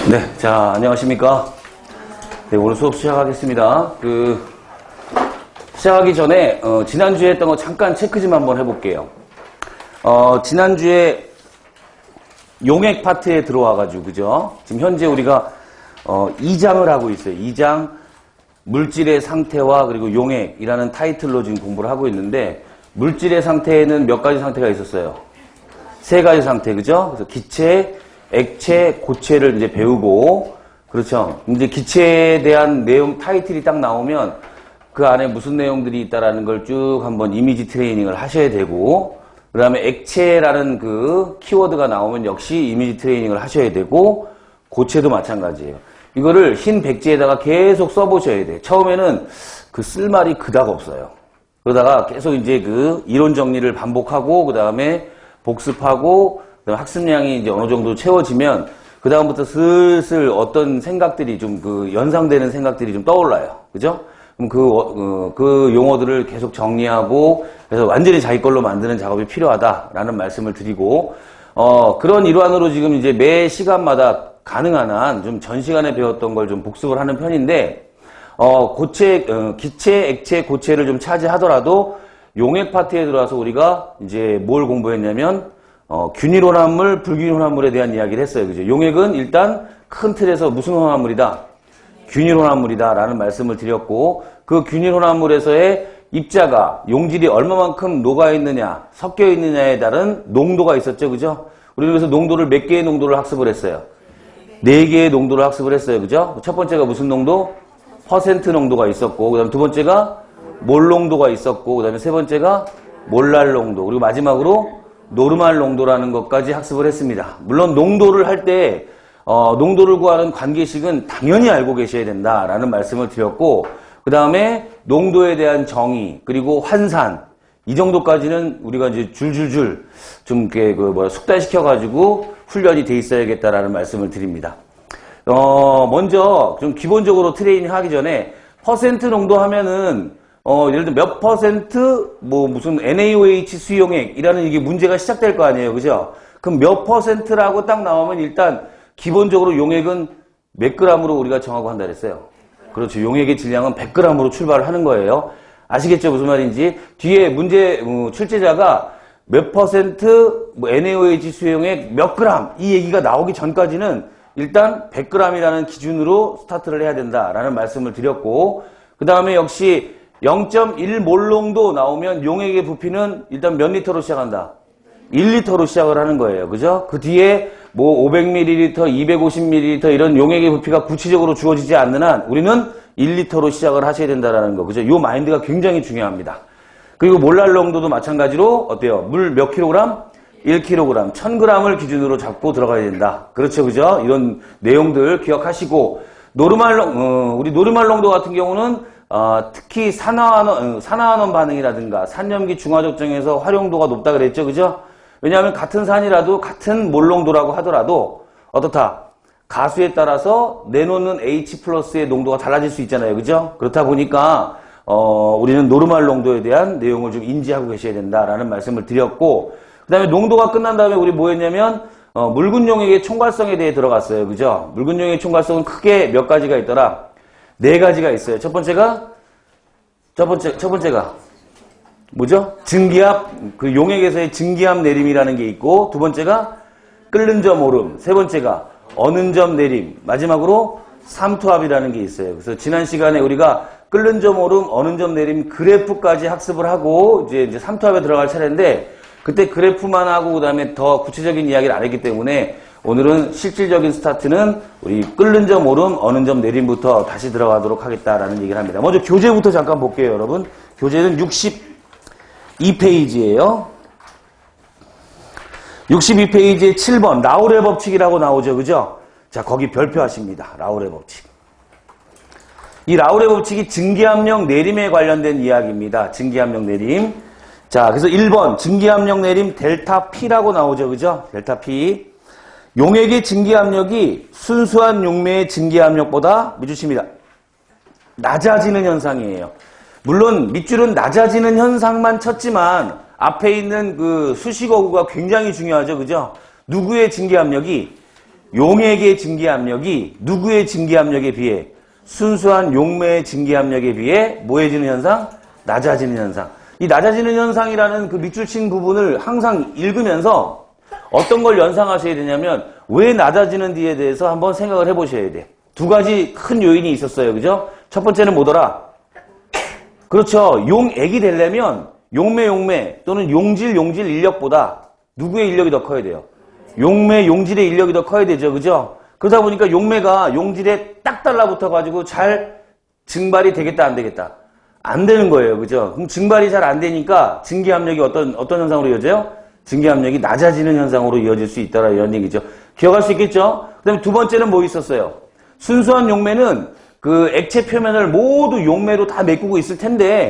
네, 자, 안녕하십니까. 네, 오늘 수업 시작하겠습니다. 시작하기 전에, 지난주에 했던 거 잠깐 체크 좀 한번 해볼게요. 지난주에 용액 파트에 들어와가지고, 그죠? 지금 현재 우리가, 2장을 하고 있어요. 2장, 물질의 상태와 그리고 용액이라는 타이틀로 지금 공부를 하고 있는데, 물질의 상태에는 몇 가지 상태가 있었어요? 3가지 상태, 그죠? 그래서 기체, 액체, 고체를 이제 배우고, 그렇죠. 이제 기체에 대한 내용 타이틀이 딱 나오면 그 안에 무슨 내용들이 있다라는 걸 쭉 한번 이미지 트레이닝을 하셔야 되고, 그 다음에 액체라는 그 키워드가 나오면 역시 이미지 트레이닝을 하셔야 되고, 고체도 마찬가지예요. 이거를 흰 백지에다가 계속 써보셔야 돼요. 처음에는 그 쓸 말이 그닥 없어요. 그러다가 계속 이제 그 이론 정리를 반복하고, 그 다음에 복습하고, 학습량이 이제 어느 정도 채워지면 그 다음부터 슬슬 어떤 생각들이 좀 연상되는 생각들이 좀 떠올라요. 그죠? 그럼 그 용어들을 계속 정리하고 그래서 완전히 자기 걸로 만드는 작업이 필요하다라는 말씀을 드리고, 그런 일환으로 지금 이제 매 시간마다 가능한 한 좀 전 시간에 배웠던 걸 좀 복습을 하는 편인데, 기체, 액체, 고체를 좀 차지하더라도 용액 파트에 들어와서 우리가 이제 뭘 공부했냐면, 균일 혼합물, 불균일 혼합물에 대한 이야기를 했어요. 그죠? 용액은 일단 큰 틀에서 무슨 혼합물이다? 균일 혼합물이다 라는 말씀을 드렸고, 그 균일 혼합물에서의 입자가 용질이 얼마만큼 녹아있느냐, 섞여있느냐에 따른 농도가 있었죠. 그죠? 우리는 그래서 농도를 몇 개의 농도를 학습을 했어요? 4개의 농도를 학습을 했어요. 그죠? 첫 번째가 무슨 농도? 퍼센트 농도가 있었고, 그 다음에 두 번째가 몰 농도가 있었고, 그 다음에 세 번째가 몰랄 농도, 그리고 마지막으로 노르말 농도라는 것까지 학습을 했습니다. 물론 농도를 할 때 농도를 구하는 관계식은 당연히 알고 계셔야 된다라는 말씀을 드렸고, 그 다음에 농도에 대한 정의, 그리고 환산, 이 정도까지는 우리가 이제 줄줄줄 좀 이렇게 숙달시켜가지고 훈련이 돼 있어야겠다라는 말씀을 드립니다. 먼저 좀 기본적으로 트레이닝 하기 전에 퍼센트 농도 하면은 예를 들면 몇 퍼센트, 무슨 NaOH 수용액이라는 이게 문제가 시작될 거 아니에요. 그죠? 그럼 몇 퍼센트라고 딱 나오면 일단 기본적으로 용액은 몇 그램으로 우리가 정하고 한다 그랬어요. 그렇죠. 용액의 질량은 100g으로 출발을 하는 거예요. 아시겠죠? 무슨 말인지? 뒤에 문제, 출제자가 몇 퍼센트, NaOH 수용액 몇 그램, 이 얘기가 나오기 전까지는 일단 100g이라는 기준으로 스타트를 해야 된다라는 말씀을 드렸고, 그 다음에 역시 0.1몰 농도 나오면 용액의 부피는 일단 몇 리터로 시작한다? 1리터로 시작을 하는 거예요. 그죠? 그 뒤에 500ml, 250ml 이런 용액의 부피가 구체적으로 주어지지 않는 한 우리는 1리터로 시작을 하셔야 된다는 거. 그죠? 요 마인드가 굉장히 중요합니다. 그리고 몰랄 농도도 마찬가지로 어때요? 물 몇 킬로그램? 1kg, 1000g을 기준으로 잡고 들어가야 된다. 그렇죠. 그죠? 이런 내용들 기억하시고, 우리 노르말 농도 같은 경우는 특히 산화환원 반응이라든가 산염기 중화적정에서 활용도가 높다 그랬죠. 그죠? 왜냐하면 같은 산이라도 같은 몰농도라고 하더라도 어떻다? 가수에 따라서 내놓는 H+의 농도가 달라질 수 있잖아요. 그죠? 그렇다 보니까 우리는 노르말 농도에 대한 내용을 좀 인지하고 계셔야 된다라는 말씀을 드렸고, 그 다음에 농도가 끝난 다음에 우리 뭐 했냐면 묽은 용액의 총괄성에 대해 들어갔어요. 그죠? 묽은 용액의 총괄성은 크게 몇 가지가 있더라? 4가지가 있어요. 첫 번째가 뭐죠? 증기압, 그 용액에서의 증기압 내림이라는 게 있고, 두 번째가 끓는 점 오름, 세 번째가 어는 점 내림, 마지막으로 삼투압이라는 게 있어요. 그래서 지난 시간에 우리가 끓는 점 오름, 어는 점 내림 그래프까지 학습을 하고 이제 삼투압에 들어갈 차례인데, 그때 그래프만 하고 그 다음에 더 구체적인 이야기를 안 했기 때문에 오늘은 실질적인 스타트는 우리 끓는 점 오름, 어는 점 내림부터 다시 들어가도록 하겠다라는 얘기를 합니다. 먼저 교재부터 잠깐 볼게요, 여러분. 교재는 62페이지예요. 62페이지에 7번 라우레 법칙이라고 나오죠. 그죠? 자, 거기 별표하십니다. 라우레 법칙. 이 라우레 법칙이 증기압력 내림에 관련된 이야기입니다. 증기압력 내림. 자, 그래서 1번 증기압력 내림 델타 P라고 나오죠. 그죠? 델타 P. 용액의 증기압력이 순수한 용매의 증기압력보다 주십니다. 낮아지는 현상이에요. 물론 밑줄은 낮아지는 현상만 쳤지만 앞에 있는 그 수식어구가 굉장히 중요하죠. 그죠? 누구의 증기압력이 용액의 증기압력이 누구의 증기압력에 비해 순수한 용매의 증기압력에 비해 뭐해지는 현상? 낮아지는 현상. 이 낮아지는 현상이라는 그 밑줄 친 부분을 항상 읽으면서 어떤 걸 연상하셔야 되냐면 왜 낮아지는지에 대해서 한번 생각을 해보셔야 돼. 두 가지 큰 요인이 있었어요. 그죠? 첫 번째는 뭐더라? 그렇죠. 용액이 되려면 용매 또는 용질 인력보다 누구의 인력이 더 커야 돼요? 용질의 인력이 더 커야 되죠. 그죠? 그러다 보니까 용매가 용질에 딱 달라붙어가지고 잘 증발이 되겠다, 안 되겠다? 안 되는 거예요. 그죠? 그럼 증발이 잘 안 되니까 증기압력이 어떤 현상으로 이어져요? 증기압력이 낮아지는 현상으로 이어질 수 있다라는 얘기죠. 기억할 수 있겠죠? 그 다음에 두 번째는 뭐 있었어요? 순수한 용매는 그 액체 표면을 모두 용매로 다 메꾸고 있을 텐데